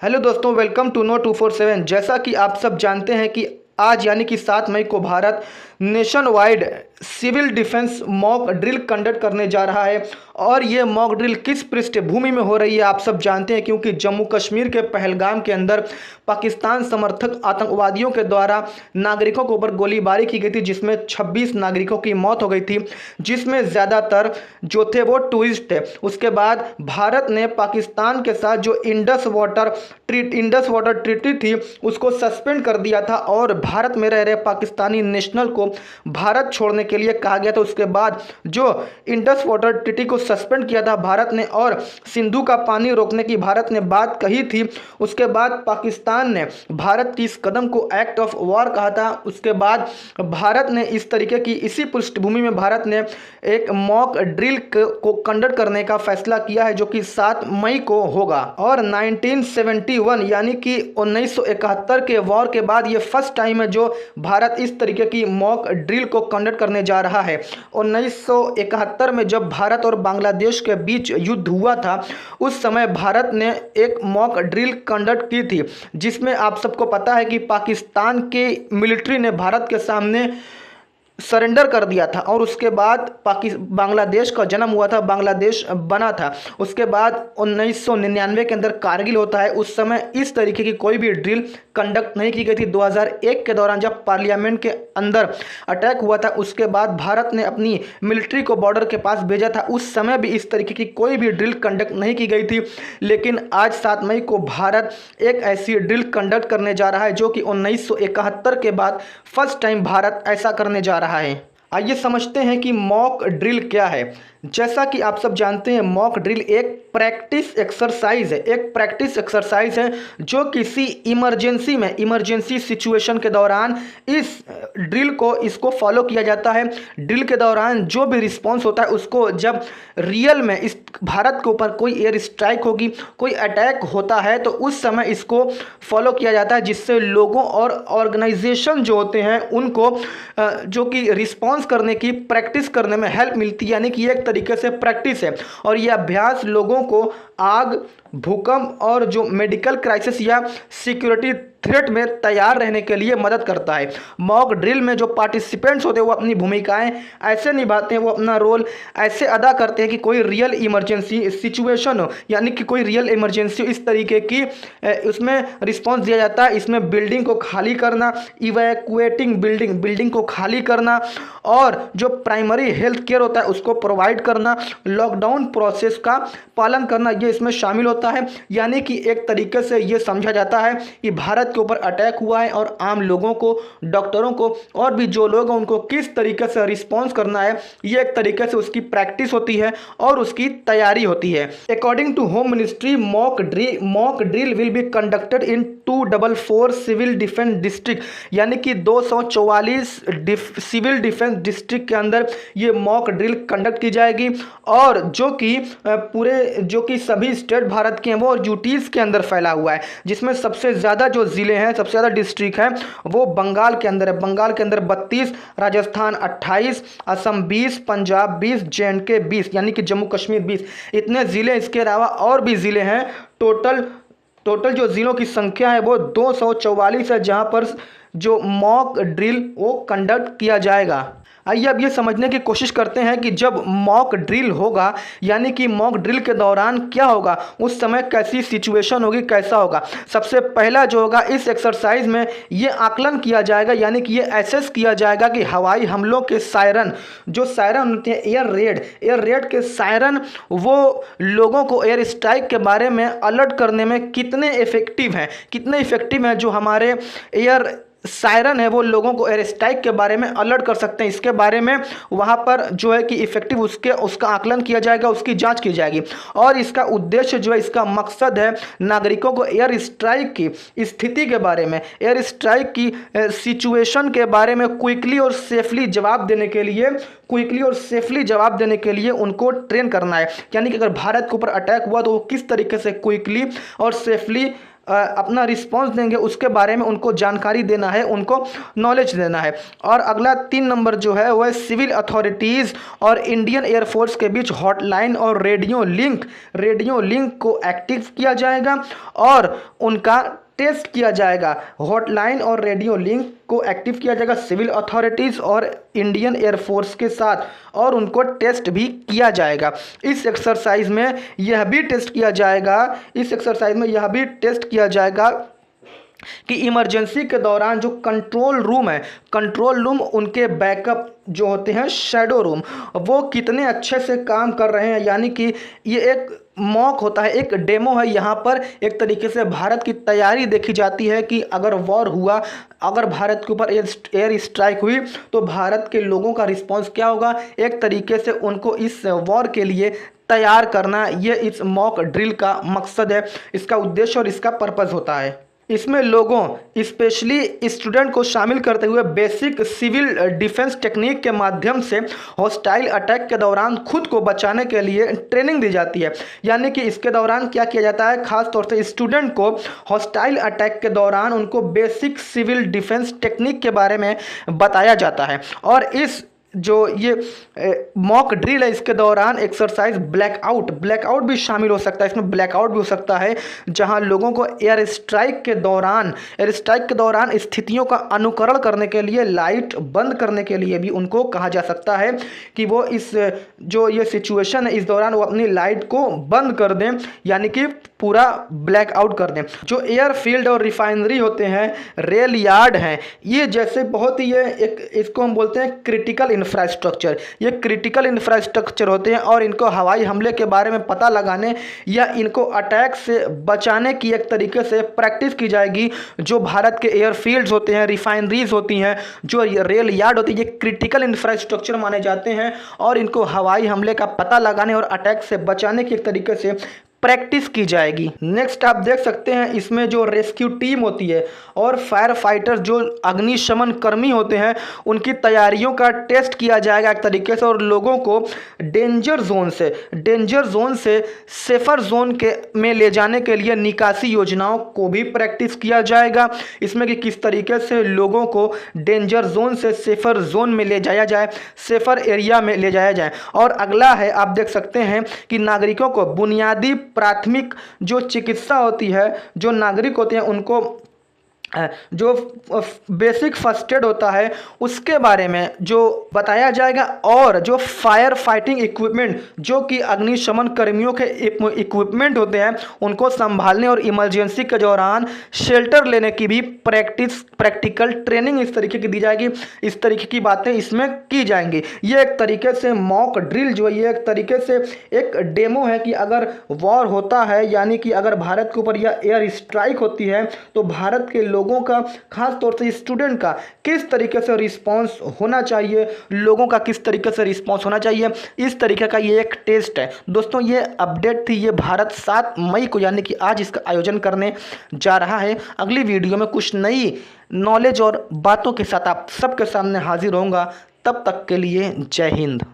Hello दोस्तों, welcome to know 247। जैसा कि आप सब जानते हैं कि आज यानी कि 7 मई को Bharat nation wide civil defence mock drill conduct करने जा रहा है। और ये मॉक ड्रिल किस पृष्ठभूमि में हो रही है आप सब जानते हैं, क्योंकि जम्मू कश्मीर के पहलगाम के अंदर पाकिस्तान समर्थक आतंकवादियों के द्वारा नागरिकों के ऊपर गोलीबारी की गई थी, जिसमें 26 नागरिकों की मौत हो गई थी, जिसमें ज़्यादातर जो थे वो टूरिस्ट थे। उसके बाद भारत ने पाकिस्तान के साथ जो इंडस वाटर ट्रीटी थी उसको सस्पेंड कर दिया था और भारत में रह रहे पाकिस्तानी नेशनल को भारत छोड़ने के लिए कहा गया था। उसके बाद जो इंडस वाटर ट्रीटी को सस्पेंड किया था भारत ने और सिंधु का पानी रोकने की भारत ने बात कही थी, उसके बाद पाकिस्तान ने भारत की इस कदम को एक्ट ऑफ वॉर कहा था। उसके बाद भारत ने इस तरीके की इसी पृष्ठभूमि में भारत ने एक मॉक ड्रिल को कंडक्ट करने का फैसला किया है, जो कि 7 मई को होगा। और 1971 यानी कि 1971 के वॉर के बाद ये फर्स्ट टाइम है जो भारत इस तरीके की मॉक ड्रिल को कंडक्ट करने जा रहा है। 1971 में जब भारत और बांग्लादेश के बीच युद्ध हुआ था, उस समय भारत ने एक मॉक ड्रिल कंडक्ट की थी, जिसमें आप सबको पता है कि पाकिस्तान के मिलिट्री ने भारत के सामने सरेंडर कर दिया था और उसके बाद बांग्लादेश का जन्म हुआ था, बांग्लादेश बना था। उसके बाद 1999 के अंदर कारगिल होता है। उस समय इस तरीके की कोई भी ड्रिल कंडक्ट नहीं की गई थी। 2001 के दौरान जब पार्लियामेंट के अंदर अटैक हुआ था, उसके बाद भारत ने अपनी मिलिट्री को बॉर्डर के पास भेजा था। उस समय भी इस तरीके की कोई भी ड्रिल कंडक्ट नहीं की गई थी। लेकिन आज 7 मई को भारत एक ऐसी ड्रिल कंडक्ट करने जा रहा है जो कि 1971 के बाद फर्स्ट टाइम भारत ऐसा करने जा रहा है। आइए समझते हैं कि मॉक ड्रिल क्या है। जैसा कि आप सब जानते हैं, मॉक ड्रिल एक प्रैक्टिस एक्सरसाइज है जो किसी इमरजेंसी सिचुएशन के दौरान इस ड्रिल को इसको फॉलो किया जाता है। ड्रिल के दौरान जो भी रिस्पॉन्स होता है उसको जब रियल में इस भारत के ऊपर कोई एयर स्ट्राइक होगी, कोई अटैक होता है, तो उस समय इसको फॉलो किया जाता है, जिससे लोगों और ऑर्गेनाइजेशन जो होते हैं उनको जो कि रिस्पॉन्स करने की प्रैक्टिस करने में हेल्प मिलती है। यानी कि एक तरीके से प्रैक्टिस है और यह अभ्यास लोगों को आग, भूकंप और जो मेडिकल क्राइसिस या सिक्योरिटी थ्रेट में तैयार रहने के लिए मदद करता है। मॉक ड्रिल में जो पार्टिसिपेंट्स होते हैं वो अपनी भूमिकाएं ऐसे निभाते हैं, वो अपना रोल ऐसे अदा करते हैं कि कोई रियल इमरजेंसी सिचुएशन हो, यानी कि कोई रियल इमरजेंसी इस तरीके की उसमें रिस्पॉन्स दिया जाता है। इसमें बिल्डिंग को खाली करना, इवैक्यूएटिंग बिल्डिंग को खाली करना और जो प्राइमरी हेल्थ केयर होता है उसको प्रोवाइड करना, लॉकडाउन प्रोसेस का पालन करना, ये इसमें शामिल होता है। यानी कि एक तरीके से ये समझा जाता है कि भारत के ऊपर अटैक हुआ है और आम लोगों को, डॉक्टरों को और भी जो लोग हैं उनको किस तरीके से रिस्पॉन्स करना है, ये एक तरीके से उसकी प्रैक्टिस होती है और उसकी तैयारी होती है। According to home ministry, mock drill will be conducted in 244 civil defence district, यानी कि 244 सिविल डिफेंस डिस्ट्रिक्ट के अंदर ये मॉक ड्रिल कंडक्ट की जाएगी। और जो कि सभी स्टेट भारत के हैं वो यूटीज के अंदर फैला हुआ है, जिसमें सबसे ज़्यादा जो ज़िले हैं, सबसे ज़्यादा डिस्ट्रिक्ट हैं वो बंगाल के अंदर है। बंगाल के अंदर 32, राजस्थान 28, असम 20, पंजाब 20, JNK 20, यानी कि जम्मू कश्मीर 20। इतने ज़िले, इसके अलावा और भी ज़िले हैं। टोटल जो ज़िलों की संख्या है वो 244 है, जहाँ पर जो मॉक ड्रिल वो कंडक्ट किया जाएगा। आइए अब ये समझने की कोशिश करते हैं कि जब मॉक ड्रिल होगा, यानी कि मॉक ड्रिल के दौरान क्या होगा, उस समय कैसी सिचुएशन होगी, कैसा होगा। सबसे पहला जो होगा, इस एक्सरसाइज में ये आकलन किया जाएगा, यानी कि ये एसेस किया जाएगा कि हवाई हमलों के सायरन होते हैं, एयर रेड के सायरन, वो लोगों को एयर स्ट्राइक के बारे में अलर्ट करने में कितने इफेक्टिव हैं। जो हमारे एयर सायरन है वो लोगों को एयर स्ट्राइक के बारे में अलर्ट कर सकते हैं। इसके बारे में वहाँ पर जो है कि इफेक्टिव उसका आकलन किया जाएगा, उसकी जांच की जाएगी। और इसका उद्देश्य जो है, इसका मकसद है नागरिकों को एयर स्ट्राइक की स्थिति के बारे में, एयर स्ट्राइक की सिचुएशन के बारे में क्विकली और सेफली जवाब देने के लिए उनको ट्रेन करना है। यानी कि अगर भारत के ऊपर अटैक हुआ तो वो किस तरीके से क्विकली और सेफली अपना रिस्पॉन्स देंगे उसके बारे में उनको जानकारी देना है, उनको नॉलेज देना है। और अगला 3 नंबर जो है वह सिविल अथॉरिटीज़ और इंडियन एयरफोर्स के बीच हॉटलाइन और रेडियो लिंक को एक्टिव किया जाएगा और उनका टेस्ट किया जाएगा। हॉटलाइन और रेडियो लिंक को एक्टिव किया जाएगा सिविल अथॉरिटीज़ और इंडियन एयरफोर्स के साथ, और उनको टेस्ट भी किया जाएगा। इस एक्सरसाइज में यह भी टेस्ट किया जाएगा कि इमरजेंसी के दौरान जो कंट्रोल रूम उनके बैकअप जो होते हैं शैडो रूम, वो कितने अच्छे से काम कर रहे हैं। यानी कि ये एक मॉक होता है, एक डेमो है। यहाँ पर एक तरीके से भारत की तैयारी देखी जाती है कि अगर वॉर हुआ, अगर भारत के ऊपर एयर स्ट्राइक हुई तो भारत के लोगों का रिस्पॉन्स क्या होगा। एक तरीके से उनको इस वॉर के लिए तैयार करना, ये इस मॉक ड्रिल का मकसद है, इसका उद्देश्य और इसका पर्पज़ होता है। इसमें लोगों स्पेशली स्टूडेंट को शामिल करते हुए बेसिक सिविल डिफेंस टेक्निक के माध्यम से हॉस्टाइल अटैक के दौरान खुद को बचाने के लिए ट्रेनिंग दी जाती है। यानी कि इसके दौरान क्या किया जाता है, खास तौर से स्टूडेंट को हॉस्टाइल अटैक के दौरान उनको बेसिक सिविल डिफेंस टेक्निक के बारे में बताया जाता है। और इस जो ये मॉक ड्रिल है इसके दौरान एक्सरसाइज ब्लैकआउट भी शामिल हो सकता है। इसमें ब्लैकआउट भी हो सकता है जहां लोगों को एयर स्ट्राइक के दौरान स्थितियों का अनुकरण करने के लिए लाइट बंद करने के लिए भी उनको कहा जा सकता है कि वो इस जो ये सिचुएशन है इस दौरान वो अपनी लाइट को बंद कर दें, यानी कि पूरा ब्लैकआउट कर दें। जो एयरफील्ड और रिफाइनरी होते हैं, रेल यार्ड हैं, ये जैसे बहुत ही ये एक इसको हम बोलते हैं क्रिटिकल इंफ्रास्ट्रक्चर। ये क्रिटिकल इंफ्रास्ट्रक्चर होते हैं और इनको हवाई हमले के बारे में पता लगाने या इनको अटैक से बचाने की एक तरीके से प्रैक्टिस की जाएगी। जो भारत के एयरफील्ड्स होते हैं, रिफाइनरीज होती हैं, जो रेल यार्ड होती है, ये क्रिटिकल इंफ्रास्ट्रक्चर माने जाते हैं और इनको हवाई हमले का पता लगाने और अटैक से बचाने की एक तरीके से प्रैक्टिस की जाएगी। नेक्स्ट आप देख सकते हैं इसमें जो रेस्क्यू टीम होती है और फायर फाइटर जो अग्निशमन कर्मी होते हैं उनकी तैयारियों का टेस्ट किया जाएगा एक तरीके से, और लोगों को डेंजर जोन से सेफर जोन के में ले जाने के लिए निकासी योजनाओं को भी प्रैक्टिस किया जाएगा। इसमें कि किस तरीके से लोगों को डेंजर जोन से सेफर जोन में ले जाया जाए, सेफर एरिया में ले जाया जाए। और अगला है आप देख सकते हैं कि नागरिकों को बुनियादी प्राथमिक जो चिकित्सा होती है, जो नागरिक होते हैं उनको जो बेसिक फर्स्ट एड होता है उसके बारे में जो बताया जाएगा, और जो फायर फाइटिंग इक्विपमेंट जो कि अग्निशमन कर्मियों के इक्विपमेंट होते हैं उनको संभालने और इमरजेंसी के दौरान शेल्टर लेने की भी प्रैक्टिकल ट्रेनिंग इस तरीके की दी जाएगी। इस तरीके की बातें इसमें की जाएंगी। ये एक तरीके से मॉक ड्रिल जो है ये एक तरीके से एक डेमो है कि अगर वॉर होता है, यानी कि अगर भारत के ऊपर यह एयर स्ट्राइक होती है तो भारत के लोगों का, खास तौर से स्टूडेंट का किस तरीके से रिस्पांस होना चाहिए, लोगों का किस तरीके से रिस्पांस होना चाहिए, इस तरीके का ये एक टेस्ट है। दोस्तों ये अपडेट थी, ये भारत 7 मई को यानी कि आज इसका आयोजन करने जा रहा है। अगली वीडियो में कुछ नई नॉलेज और बातों के साथ आप सबके सामने हाजिर होऊंगा। तब तक के लिए जय हिंद।